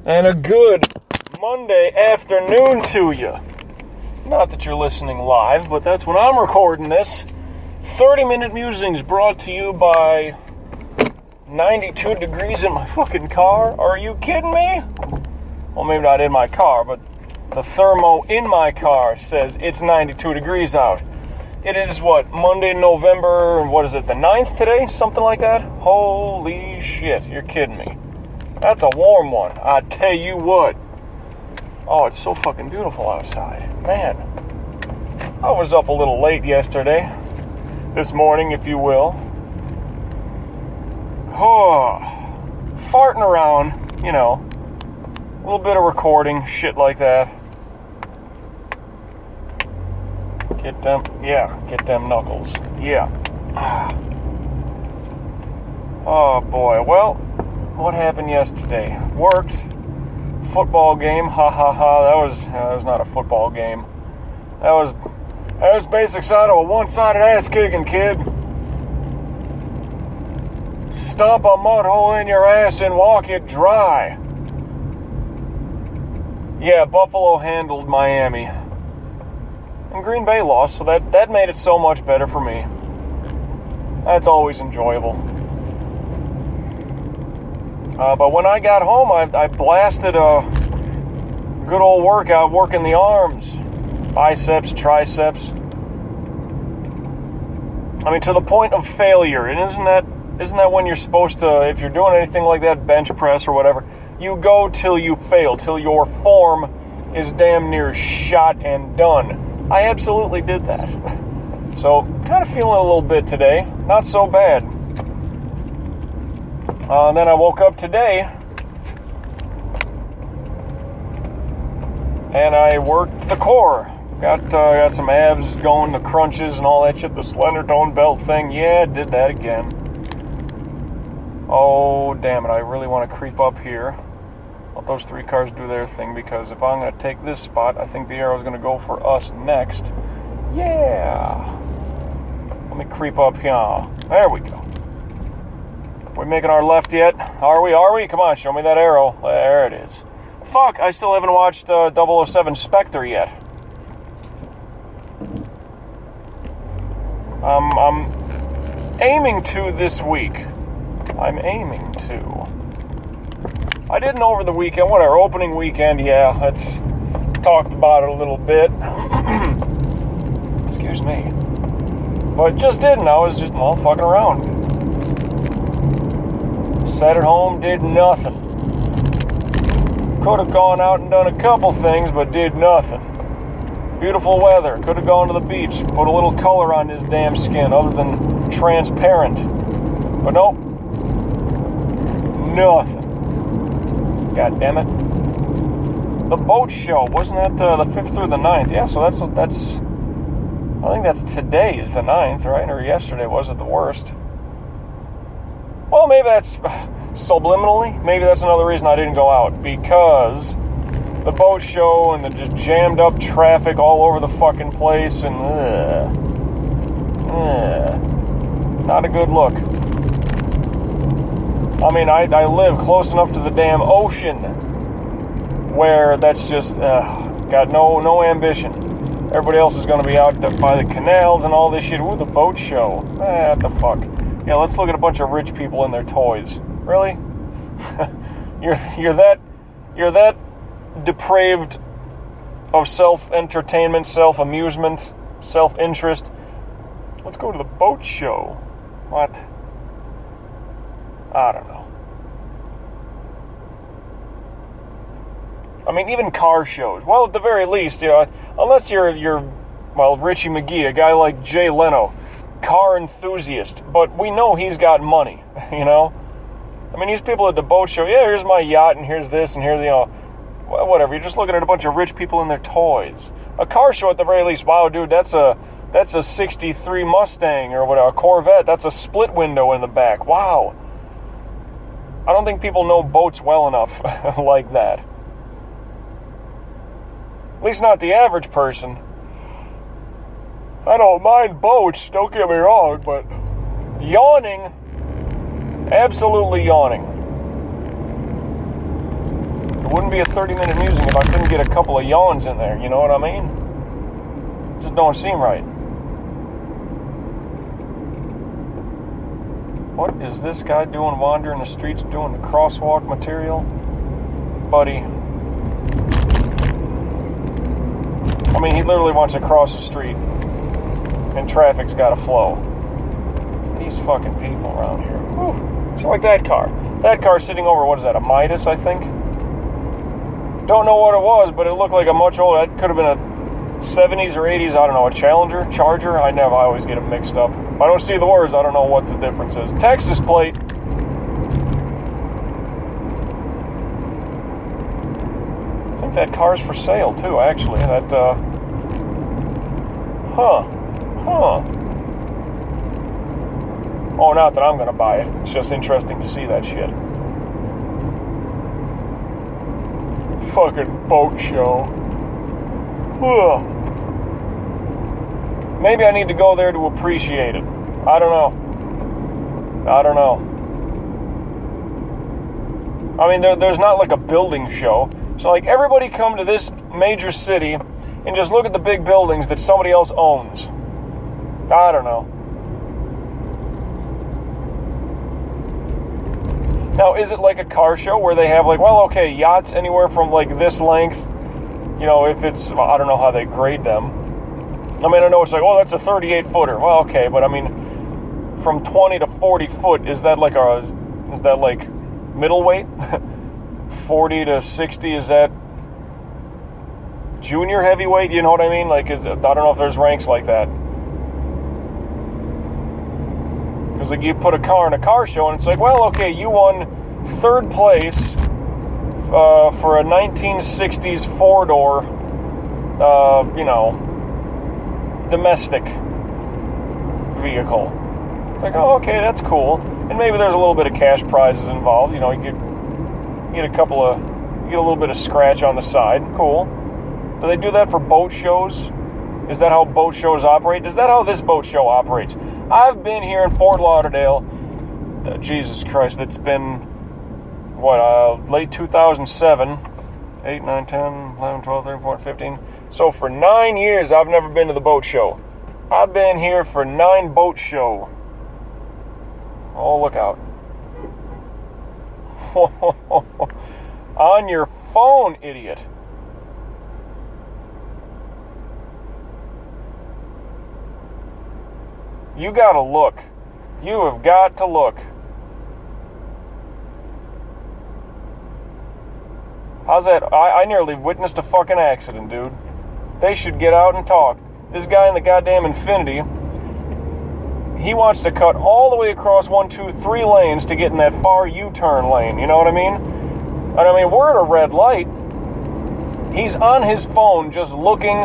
And a good Monday afternoon to you. Not that you're listening live, but that's when I'm recording this. 30-minute musings brought to you by 92 degrees in my fucking car. Are you kidding me? Well, maybe not in my car, but the thermo in my car says it's 92 degrees out. It is what, Monday, November, what is it, the 9th today? Something like that? Holy shit, you're kidding me. That's a warm one, I tell you what. Oh, it's so fucking beautiful outside. Man, I was up a little late yesterday. This morning, if you will. Oh, farting around, you know. A little bit of recording, shit like that. Get them knuckles. Yeah. Oh boy, well, what happened yesterday? Worked. Football game, ha ha ha. That was not a football game. That was basic side of a one-sided ass kicking, kid. Stomp a mud hole in your ass and walk it dry. Yeah, Buffalo handled Miami. And Green Bay lost, so that made it so much better for me. That's always enjoyable. But when I got home, I blasted a good old workout, working the arms. Biceps, triceps. I mean, to the point of failure. And isn't that when you're supposed to, if you're doing anything like that, bench press or whatever, you go till you fail, till your form is damn near shot and done. I absolutely did that. So, kind of feeling a little bit today. Not so bad. Then I woke up today and I worked the core. Got some abs going, the crunches and all that shit, the slender tone belt thing. Yeah, did that again. Oh, damn it, I really want to creep up here. Let those three cars do their thing, because if I'm going to take this spot, I think the arrow's going to go for us next. Yeah. Let me creep up here. There we go. We making our left yet? Are we? Come on, show me that arrow. There it is. Fuck, I still haven't watched 007 Spectre yet. I'm aiming to this week. I'm aiming to. I didn't over the weekend. Whatever, opening weekend, yeah. Let's talked about it a little bit. Excuse me. But just didn't. I was just all fucking around. Sat at home, did nothing. Could have gone out and done a couple things, but did nothing. Beautiful weather. Could have gone to the beach, put a little color on his damn skin other than transparent. But nope. Nothing. God damn it. The boat show, wasn't that the 5th through the 9th? Yeah, so that's I think that's today is the 9th, right? Or yesterday was at the worst. Well, maybe that's subliminally. Maybe that's another reason I didn't go out, because the boat show and the just jammed up traffic all over the fucking place, and not a good look. I mean, I live close enough to the damn ocean where that's just got no ambition. Everybody else is going to be out by the canals and all this shit. Ooh, the boat show. What the fuck? Yeah, let's look at a bunch of rich people and their toys. Really? You're that depraved of self-entertainment, self-amusement, self-interest. Let's go to the boat show. What? I don't know. I mean, even car shows. Well, at the very least, you know, unless you're Richie McGee, a guy like Jay Leno, car enthusiast, but we know he's got money, you know? I mean, these people at the boat show, yeah, here's my yacht, and here's this, and here's, you know, whatever. You're just looking at a bunch of rich people and their toys. A car show, at the very least, wow, dude, that's a 63 Mustang, or whatever, a Corvette. That's a split window in the back. Wow. I don't think people know boats well enough like that. At least not the average person. I don't mind boats, don't get me wrong, but yawning, absolutely yawning. It wouldn't be a 30-minute musing if I couldn't get a couple of yawns in there, you know what I mean? Just don't seem right. What is this guy doing wandering the streets doing the crosswalk material? Buddy. I mean, he literally wants to cross the street and traffic's got to flow. These fucking people around here. Whew. It's like that car. That car sitting over, what is that, a Midas, I think? Don't know what it was, but it looked like a much older, it could have been a 70s or 80s, I don't know, a Challenger, Charger? I always get them mixed up. If I don't see the words, I don't know what the difference is. Texas plate. I think that car's for sale, too, actually. That, Oh, not that I'm going to buy it. It's just interesting to see that shit. Fucking boat show. Ugh. Maybe I need to go there to appreciate it. I don't know. I mean, there's not like a building show. So, like, everybody come to this major city and just look at the big buildings that somebody else owns. I don't know. Now, is it like a car show where they have, like, well, okay, yachts anywhere from, like, this length, you know, if it's, I don't know how they grade them. I mean, I know it's like, oh, that's a 38-footer. Well, okay, but I mean, from 20 to 40 foot, is that like middleweight? 40 to 60, is that junior heavyweight? You know what I mean? Like, I don't know if there's ranks like that. Because like you put a car in a car show and it's like, well, okay, you won third place for a 1960s four-door, you know, domestic vehicle. It's like, oh, okay, that's cool. And maybe there's a little bit of cash prizes involved. You know, you get a little bit of scratch on the side. Cool. Do they do that for boat shows? Is that how boat shows operate? Is that how this boat show operates? I've been here in Fort Lauderdale. Jesus Christ, it's been, late 2007. 8, 9, 10, 11, 12, 13, 14, 15. So for 9 years, I've never been to the boat show. I've been here for 9 boat show. Oh, look out. On your phone, idiot. You gotta look. You have got to look. How's that? I nearly witnessed a fucking accident, dude. They should get out and talk. This guy in the goddamn Infiniti, he wants to cut all the way across 1, 2, 3 lanes to get in that far U-turn lane. You know what I mean? And I mean, we're at a red light. He's on his phone just looking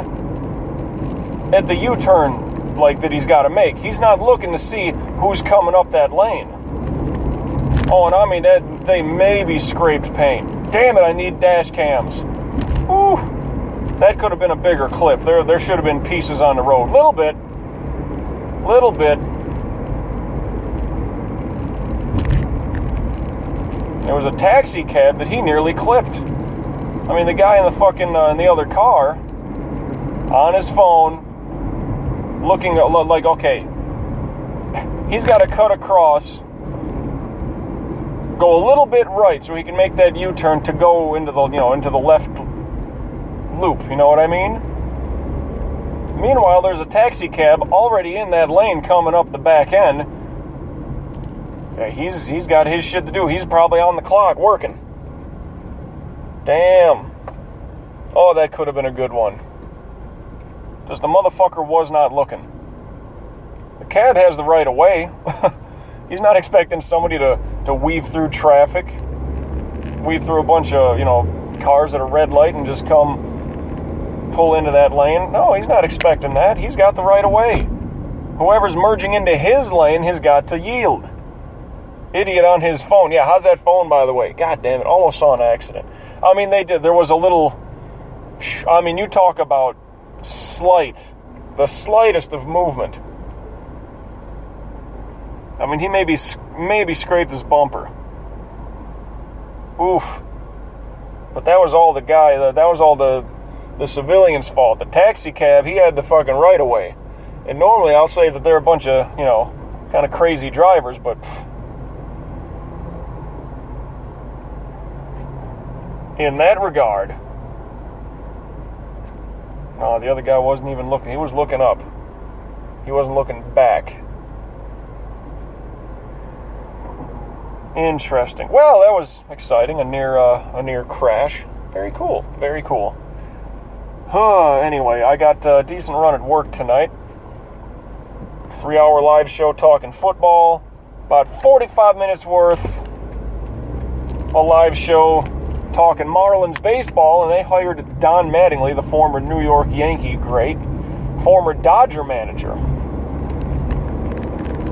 at the U-turn like that he's got to make. He's not looking to see who's coming up that lane. Oh, and I mean, they maybe scraped paint. Damn it, I need dash cams. Ooh, that could have been a bigger clip. There should have been pieces on the road. Little bit. There was a taxi cab that he nearly clipped. I mean, the guy in the fucking, in the other car, on his phone, looking like, okay, he's got to cut across, go a little bit right so he can make that U-turn to go into the, into the left loop, you know what I mean? Meanwhile, there's a taxi cab already in that lane coming up the back end. Yeah, he's got his shit to do. He's probably on the clock working. Damn. Oh, that could have been a good one. Just the motherfucker was not looking. The cab has the right of way. He's not expecting somebody to weave through traffic, weave through a bunch of, cars at a red light and just come pull into that lane. No, he's not expecting that. He's got the right of way. Whoever's merging into his lane has got to yield. Idiot on his phone. Yeah, how's that phone, by the way? God damn it, almost saw an accident. I mean, they did. There was a little, I mean, you talk about the slightest of movement. I mean, he maybe scraped his bumper. Oof. But that was all the guy, that was all the civilian's fault. The taxi cab, he had the fucking right of way. And normally I'll say that they're a bunch of, you know, kind of crazy drivers, but in that regard, no, the other guy wasn't even looking. He was looking up. He wasn't looking back. Interesting. Well, that was exciting. A near crash. Very cool. Very cool. Anyway, I got a decent run at work tonight. 3-hour live show talking football. About 45 minutes worth a live show talking Marlins baseball, and they hired Don Mattingly, the former New York Yankee great, former Dodger manager.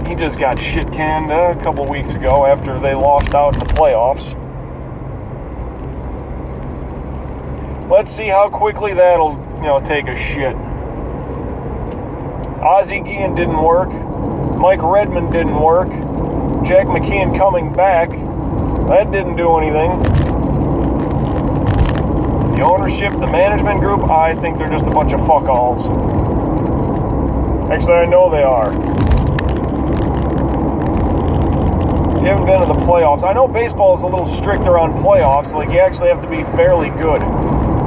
He just got shit canned a couple weeks ago after they lost out in the playoffs. Let's see how quickly that'll, you know, take a shit. Ozzie Guillen didn't work. Mike Redmond didn't work. Jack McKeon coming back. That didn't do anything. The ownership, the management group, I think they're just a bunch of fuck-alls. Actually, I know they are. If you haven't been to the playoffs, I know baseball is a little stricter on playoffs. Like, you actually have to be fairly good.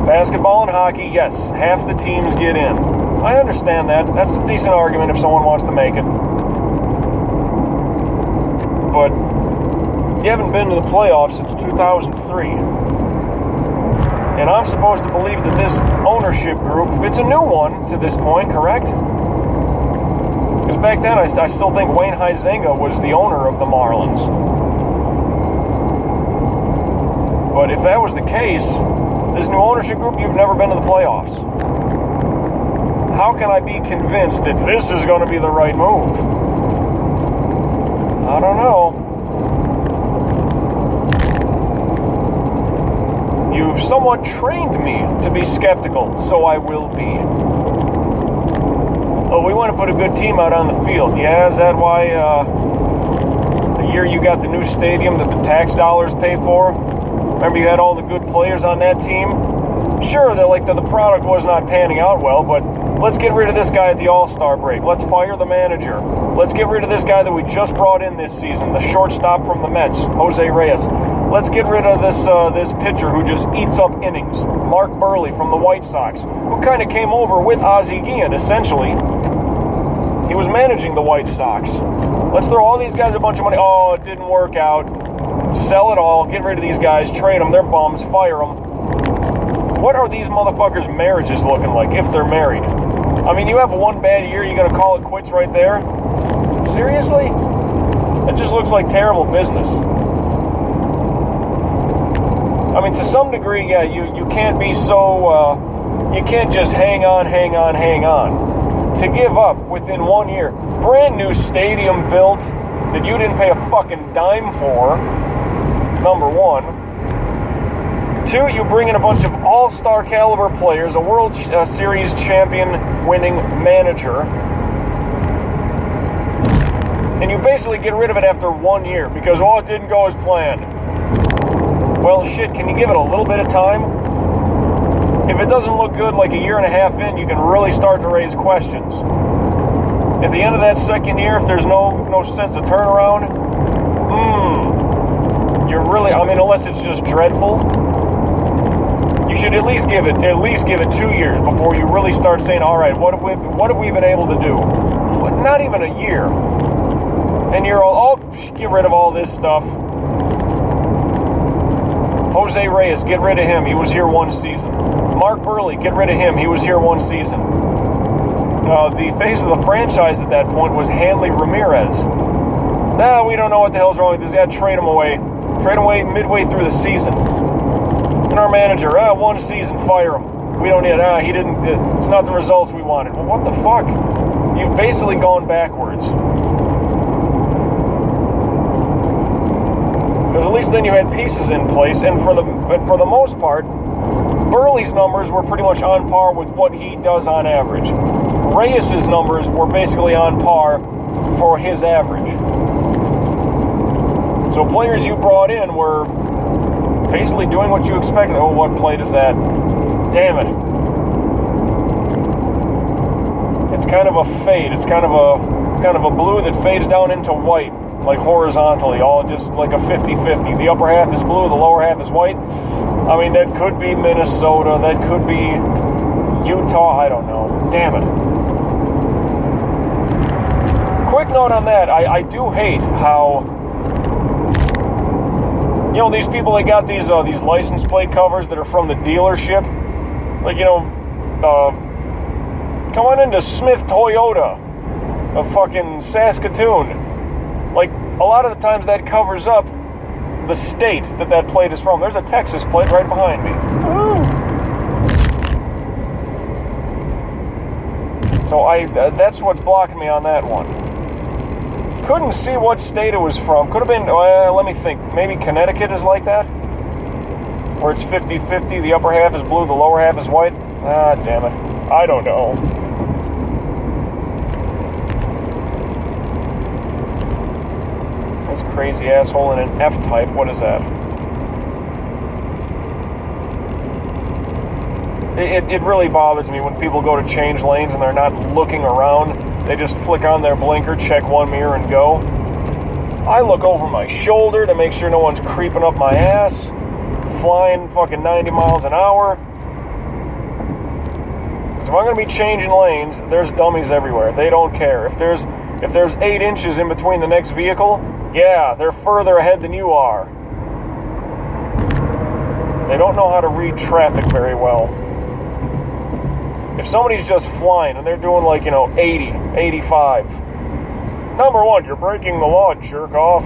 Basketball and hockey, yes, half the teams get in. I understand that. That's a decent argument if someone wants to make it. But you haven't been to the playoffs since 2003. And I'm supposed to believe that this ownership group, it's a new one to this point, correct? Because back then, I still think Wayne Huizenga was the owner of the Marlins. But if that was the case, this new ownership group, you've never been to the playoffs. How can I be convinced that this is going to be the right move? I don't know. You've somewhat trained me to be skeptical, so I will be. Oh, we want to put a good team out on the field. Yeah, is that why the year you got the new stadium that the tax dollars pay for? Remember you had all the good players on that team? Sure, the product was not panning out well, but let's get rid of this guy at the All-Star break. Let's fire the manager. Let's get rid of this guy that we just brought in this season, the shortstop from the Mets, Jose Reyes. Let's get rid of this pitcher who just eats up innings, Mark Burley from the White Sox, who kind of came over with Ozzie Guillen, essentially. He was managing the White Sox. Let's throw all these guys a bunch of money. Oh, it didn't work out. Sell it all, get rid of these guys, trade them, they're bums, fire them. What are these motherfuckers' marriages looking like if they're married? I mean, you have one bad year, you're going to call it quits right there? Seriously? It just looks like terrible business. I mean, to some degree, yeah, you can't be so, you can't just hang on. To give up within 1 year, brand new stadium built that you didn't pay a fucking dime for, number one. Two, you bring in a bunch of all-star caliber players, a World Series champion winning manager, and you basically get rid of it after 1 year because, oh, it didn't go as planned. Well, shit, can you give it a little bit of time? If it doesn't look good like a year and a half in, you can really start to raise questions. At the end of that second year, if there's no sense of turnaround, you're really, I mean, unless it's just dreadful, you should at least give it 2 years before you really start saying, all right, what have we been able to do? Not even a year. And you're all, get rid of all this stuff. Jose Reyes, get rid of him. He was here 1 season. Mark Burley, get rid of him. He was here 1 season. The face of the franchise at that point was Hanley Ramirez. Nah, we don't know what the hell's wrong with this guy. Trade him away. Trade him away midway through the season. And our manager, 1 season, fire him. We don't need, he didn't, it's not the results we wanted. Well, what the fuck? You've basically gone backwards. Because at least then you had pieces in place, and for the most part, Burley's numbers were pretty much on par with what he does on average. Reyes' numbers were basically on par for his average. So players you brought in were basically doing what you expected. Oh, what plate is that? Damn it. It's kind of a fade. It's kind of a blue that fades down into white, like horizontally, all just like a 50-50. The upper half is blue, the lower half is white. I mean, that could be Minnesota, that could be Utah, I don't know. Damn it. Quick note on that, I do hate how, you know, these people, they got these license plate covers that are from the dealership. Like, you know, come on into Smith Toyota of fucking Saskatoon. Like, a lot of the times that covers up the state that plate is from. There's a Texas plate right behind me. Woo! So that's what's blocking me on that one. Couldn't see what state it was from. Could have been, let me think, maybe Connecticut is like that? Where it's 50-50, the upper half is blue, the lower half is white? Ah, damn it. I don't know. This crazy asshole in an F-type, what is that? It really bothers me when people go to change lanes and they're not looking around. They just flick on their blinker, check one mirror, and go. I look over my shoulder to make sure no one's creeping up my ass, flying fucking 90 miles an hour. Because if I'm going to be changing lanes, there's dummies everywhere. They don't care. If there's 8 inches in between the next vehicle, yeah, they're further ahead than you are. They don't know how to read traffic very well. If somebody's just flying and they're doing like, 80, 85, number one, you're breaking the law, jerk off.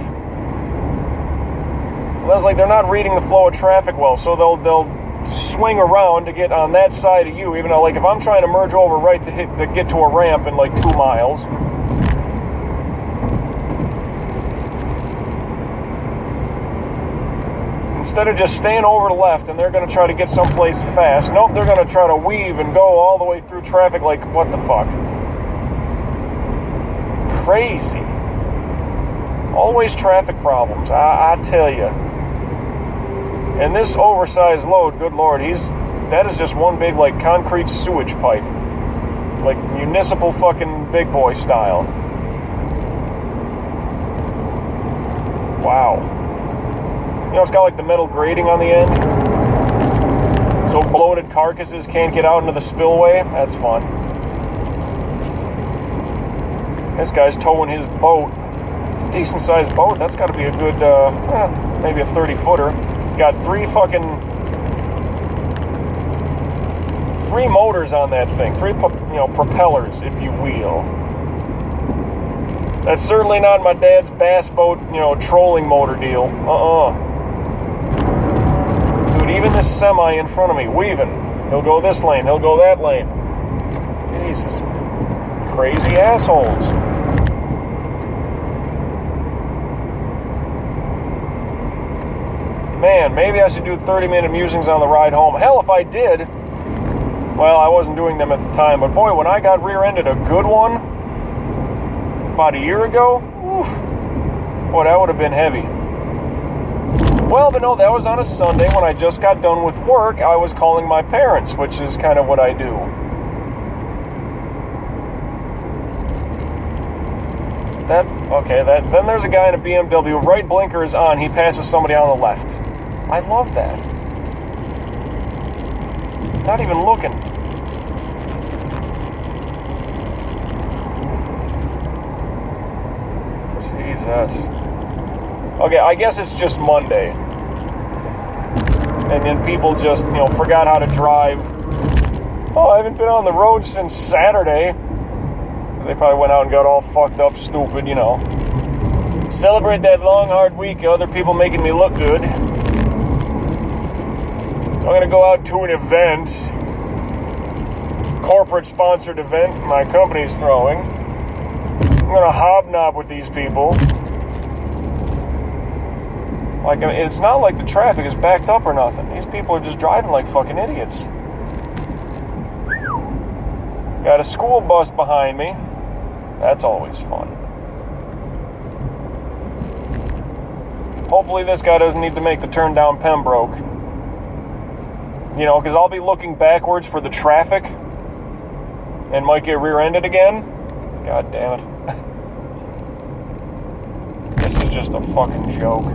Well, that's like they're not reading the flow of traffic well, so they'll swing around to get on that side of you, even though, like, if I'm trying to merge over right to get to a ramp in like 2 miles, instead of just staying over the left and they're going to try to get someplace fast, nope, they're going to try to weave and go all the way through traffic like, what the fuck? Crazy. Always traffic problems, I tell you. And this oversized load, good lord, that is just one big, like, concrete sewage pipe. Like, municipal fucking big boy style. Wow. You know, it's got like the metal grating on the end, so bloated carcasses can't get out into the spillway. That's fun. This guy's towing his boat. It's a decent sized boat. That's got to be a good, maybe a 30-footer. Got 3 motors on that thing. 3, propellers, if you will. That's certainly not my dad's bass boat, trolling motor deal. Dude, even this semi in front of me, weaving. He'll go this lane, he'll go that lane. Jesus. Crazy assholes. Man, maybe I should do 30-minute musings on the ride home. Hell, if I did, well, I wasn't doing them at the time, but boy, when I got rear-ended a good one about a year ago, oof, boy, that would have been heavy. Well, but no, that was on a Sunday when I just got done with work. I was calling my parents, which is kind of what I do. Then there's a guy in a BMW, right blinker is on, he passes somebody on the left. I love that. Not even looking. Jesus. Okay, I guess it's just Monday. And then people just, forgot how to drive. Oh, I haven't been on the road since Saturday. They probably went out and got all fucked up, stupid, Celebrate that long, hard week, other people making me look good. So I'm going to go out to an event. Corporate-sponsored event my company's throwing. I'm going to hobnob with these people. Like, it's not like the traffic is backed up or nothing. These people are just driving like fucking idiots. Got a school bus behind me. That's always fun. Hopefully this guy doesn't need to make the turn down Pembroke. You know, because I'll be looking backwards for the traffic and might get rear-ended again. God damn it. This is just a fucking joke.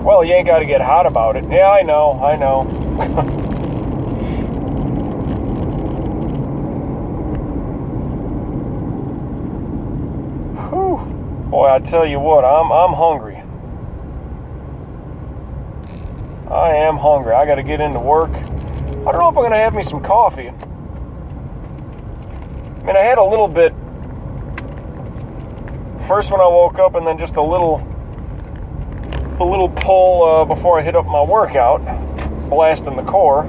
Well, you ain't got to get hot about it. Yeah, I know. Whew. Boy, I tell you what, I'm hungry. I am hungry. I got to get into work. I don't know if I'm going to have me some coffee. I mean, I had a little bit first when I woke up, and then just a little pull before I hit up my workout, blasting the core.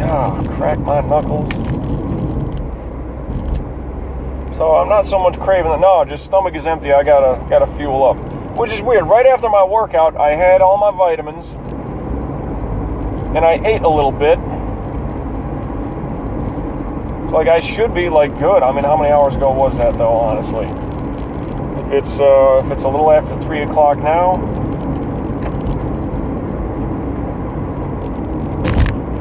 Ah, crack my knuckles. So I'm not so much craving it. No, just stomach is empty. I gotta fuel up, which is weird. Right after my workout, I had all my vitamins, and I ate a little bit. Like, I should be, like, good. I mean, how many hours ago was that, though, honestly? If it's a little after 3 o'clock now,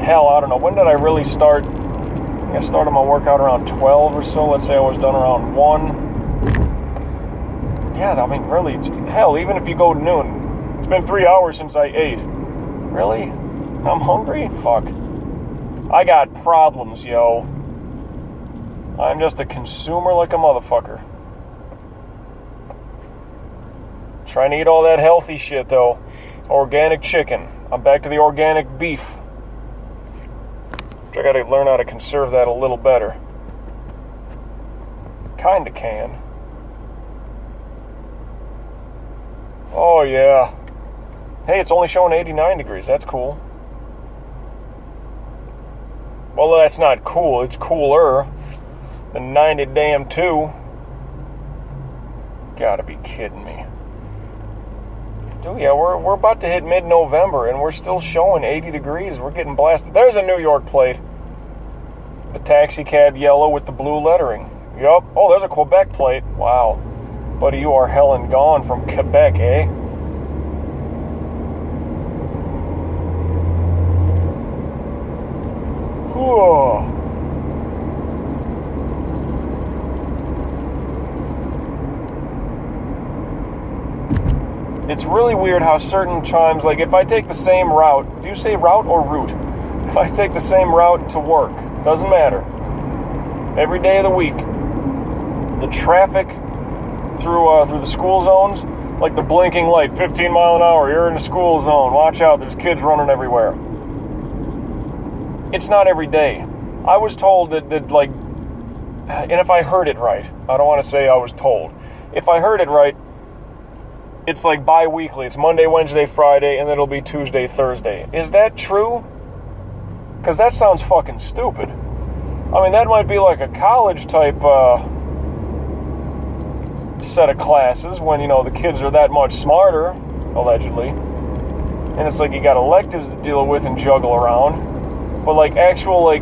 hell, I don't know. When did I really start? I think I started my workout around 12 or so. Let's say I was done around 1. Yeah, I mean, really, hell, even if you go to noon, it's been 3 hours since I ate. Really? I'm hungry? Fuck. I got problems, yo. I'm just a consumer like a motherfucker. Trying to eat all that healthy shit, though. Organic chicken. I'm back to the organic beef. I gotta learn how to conserve that a little better. Kinda can. Oh, yeah. Hey, it's only showing 89 degrees. That's cool. Well, that's not cool. It's cooler than 90 damn 2. Gotta be kidding me. Dude, yeah, we're about to hit mid-November and we're still showing 80 degrees. We're getting blasted. There's a New York plate. The taxi cab yellow with the blue lettering. Yup. Oh, there's a Quebec plate. Wow. Buddy, you are hell and gone from Quebec, eh? Whew. It's really weird how certain times, like if I take the same route, do you say route or route? If I take the same route to work, doesn't matter. Every day of the week, the traffic through the school zones, like the blinking light, 15 mile an hour, you're in the school zone, watch out, there's kids running everywhere. It's not every day. I was told that like, and if I heard it right, I don't want to say I was told. If I heard it right, it's like bi-weekly. It's Monday, Wednesday, Friday, and then it'll be Tuesday, Thursday. Is that true? Because that sounds fucking stupid. I mean, that might be like a college-type set of classes when, you know, the kids are that much smarter, allegedly. And it's like you got electives to deal with and juggle around. But like actual, like,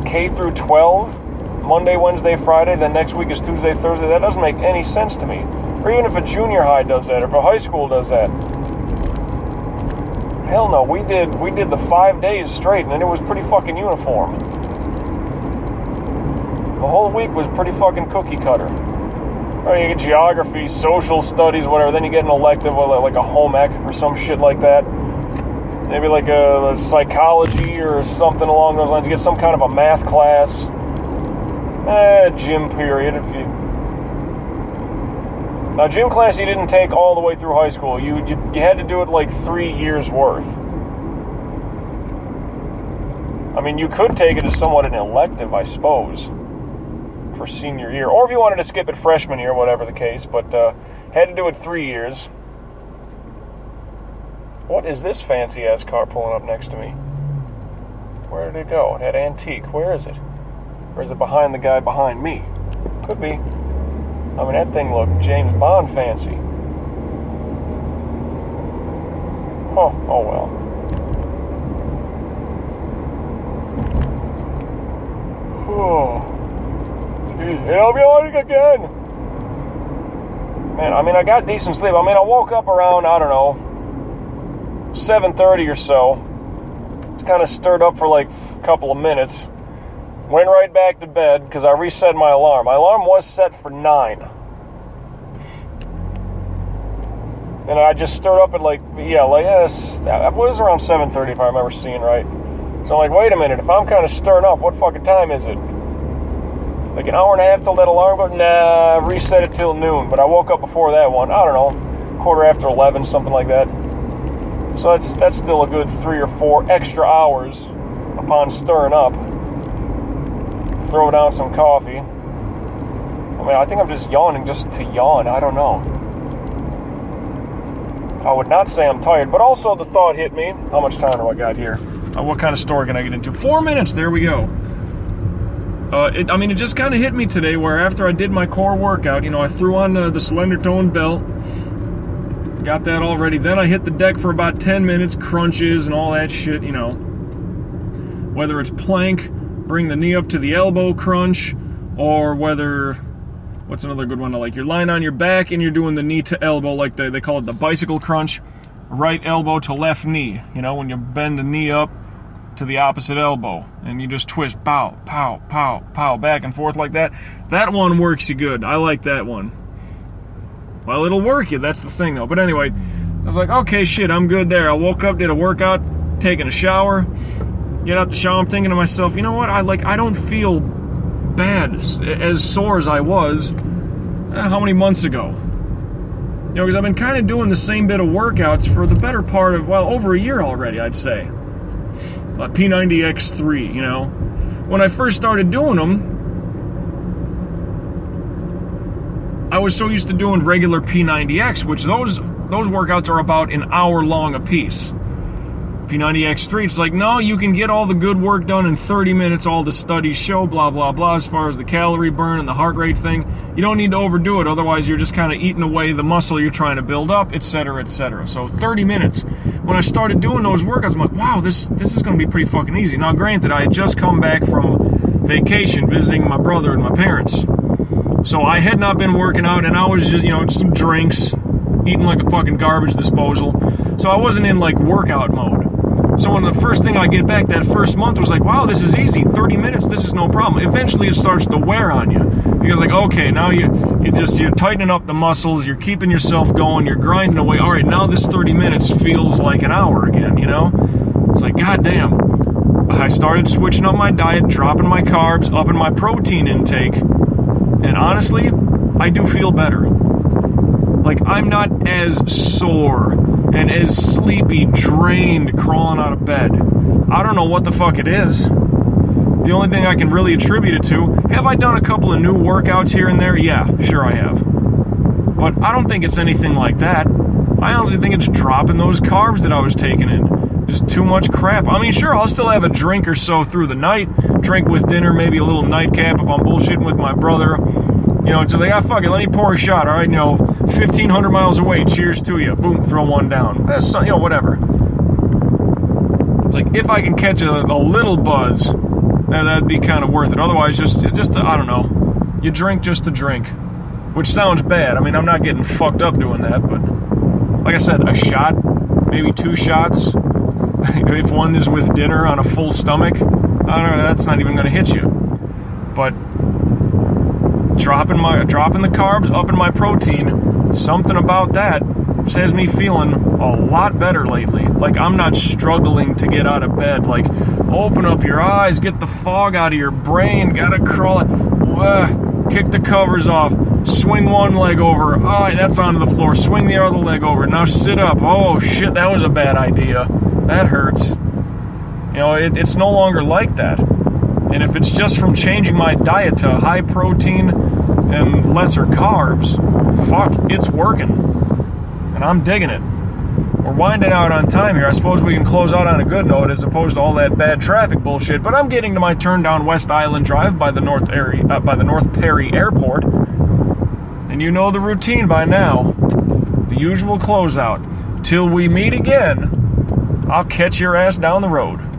K through 12, Monday, Wednesday, Friday, then next week is Tuesday, Thursday, that doesn't make any sense to me. Or even if a junior high does that, or if a high school does that. Hell no, we did the 5 days straight, and it was pretty fucking uniform. The whole week was pretty fucking cookie cutter. Or you get geography, social studies, whatever, then you get an elective, like a home ec or some shit like that. Maybe like a psychology or something along those lines. You get some kind of a math class. Gym period, if you... Now, gym class you didn't take all the way through high school. You had to do it like 3 years worth. I mean, you could take it as somewhat an elective, I suppose, for senior year. Or if you wanted to skip it freshman year, whatever the case. But had to do it 3 years. What is this fancy-ass car pulling up next to me? Where did it go? It had antique. Where is it? Or is it behind the guy behind me? Could be. I mean, that thing looked James Bond fancy. Oh well. Oh. Jeez, I'll be yawning again. Man, I mean, I got decent sleep. I mean, I woke up around, I don't know, 7:30 or so. It's kind of stirred up for like a couple of minutes. Went right back to bed because I reset my alarm. My alarm was set for 9. And I just stirred up at it was around 7:30 if I remember seeing right. So I'm like, wait a minute, if I'm kind of stirring up, what fucking time is it? It's like an hour and a half till that alarm goes. Nah, reset it till noon. But I woke up before that one. I don't know, 11:15, something like that. So that's still a good 3 or 4 extra hours upon stirring up. Throw down some coffee. I mean, I think I'm just yawning just to yawn. I don't know. I would not say I'm tired, but also the thought hit me. How much time do I got here? What kind of story can I get into? 4 minutes. There we go. It just kind of hit me today where after I did my core workout, I threw on the slender tone belt. Got that all ready. Then I hit the deck for about 10 minutes, crunches and all that shit, Whether it's plank, bring the knee up to the elbow crunch, or whether, what's another good one I like? You're lying on your back and you're doing the knee to elbow, like they call it the bicycle crunch. Right elbow to left knee, when you bend the knee up to the opposite elbow and you just twist, pow, pow, pow, pow, back and forth like that. That one works you good. I like that one. Well, it'll work you, that's the thing though. But anyway, I was like, okay, shit, I'm good there. I woke up, did a workout, taking a shower, get out the shower, I'm thinking to myself, you know what, I don't feel bad, as sore as I was, how many months ago? Because I've been kind of doing the same bit of workouts for the better part of, over a year already, I'd say. Like P90X3, When I first started doing them, I was so used to doing regular P90X, which those workouts are about an hour long a piece. P90X3, it's like, no, you can get all the good work done in 30 minutes, all the studies show, blah, blah, blah, as far as the calorie burn and the heart rate thing. You don't need to overdo it, otherwise you're just kind of eating away the muscle you're trying to build up, etc., etc. So 30 minutes. When I started doing those workouts, I'm like, wow, this is going to be pretty fucking easy. Now, granted, I had just come back from vacation, visiting my brother and my parents. So I had not been working out, and I was just, some drinks, eating like a fucking garbage disposal. So I wasn't in, workout mode. So when the first thing I get back that first month was like, wow, this is easy, 30 minutes, this is no problem. Eventually it starts to wear on you. Because okay, now you're tightening up the muscles, you're keeping yourself going, you're grinding away. All right, now this 30 minutes feels like an hour again, It's like, goddamn. I started switching up my diet, dropping my carbs, upping my protein intake. And honestly, I do feel better. I'm not as sore and as sleepy, drained, crawling out of bed. I don't know what the fuck it is. The only thing I can really attribute it to, have I done a couple of new workouts here and there? Yeah, sure I have. But I don't think it's anything like that. I honestly think it's dropping those carbs that I was taking in. Just too much crap. I mean, sure, I'll still have a drink or so through the night. Drink with dinner, maybe a little nightcap if I'm bullshitting with my brother. It's like, fuck it, let me pour a shot, all right? 1,500 miles away, cheers to you. Boom, throw one down. That's, whatever. Like, if I can catch a little buzz, then that'd be kind of worth it. Otherwise, just I don't know, you drink just to drink. Which sounds bad. I mean, I'm not getting fucked up doing that, but like I said, a shot, maybe 2 shots. If one is with dinner on a full stomach, I don't know, that's not even going to hit you. But dropping the carbs, upping my protein, something about that just has me feeling a lot better lately. I'm not struggling to get out of bed. Open up your eyes, get the fog out of your brain, gotta crawl, kick the covers off, swing one leg over, all right, that's onto the floor, swing the other leg over, now sit up, oh shit, that was a bad idea, that hurts. It's no longer like that. And if it's just from changing my diet to high protein and lesser carbs, fuck, it's working. And I'm digging it. We're winding out on time here. I suppose we can close out on a good note as opposed to all that bad traffic bullshit. But I'm getting to my turn down West Island Drive by the North Perry Airport. And you know the routine by now. The usual closeout. Till we meet again. I'll catch your ass down the road.